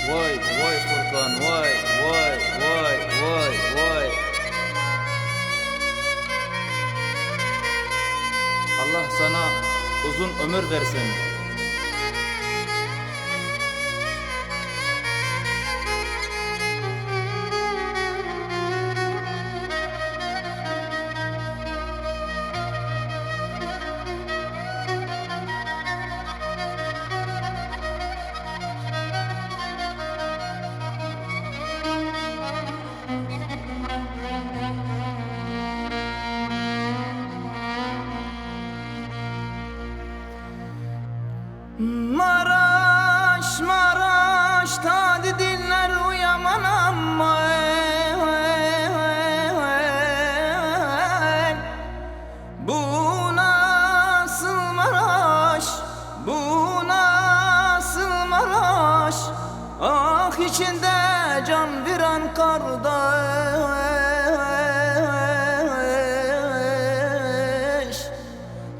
Vay vay Furkan, vay vay vay vay vay. Allah sana uzun ömür versin. Maraş, Maraş, tadı dinler uyaman ama bu nasıl Maraş, bu nasıl Maraş, ah içinde can viran kardeş,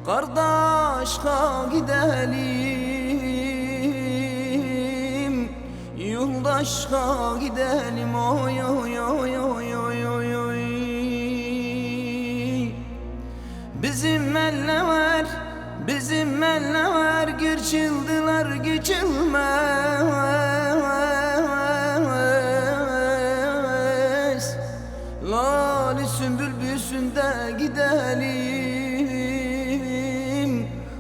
kardeş ha gidelim, yoldaşa gidelim, oy oy oy oy oy oy oy. Bizim eller, bizim eller geçildiler geçilmez. Lali sümbül büsünde gidelim,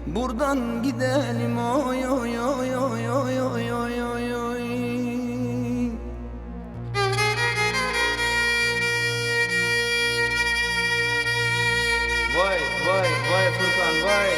buradan gidelim, oy oy oy oy oy oy oy oy oy. Vay vay vay Furkan, vay.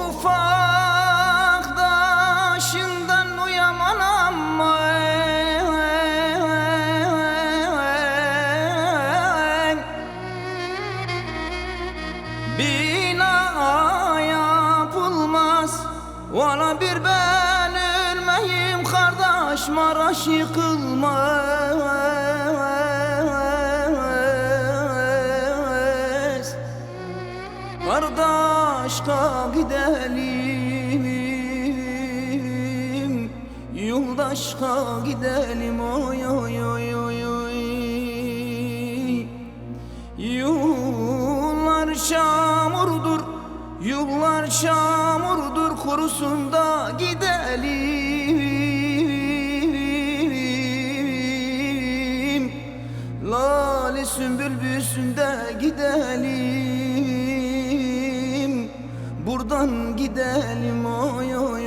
Ufak daşından uyaman ama bina yapılmaz. Valla bir ben ölmeyim kardeş. Maraş Maraş yıkılmaz. Kardeşka gidelim, yoldaşka gidelim, oy oy oy oy oy. Yollar çamurdur, yollar çamurdur, kurusun da gidelim. Lale sümbül büyüsün de gidelim, buradan gidelim, oy oy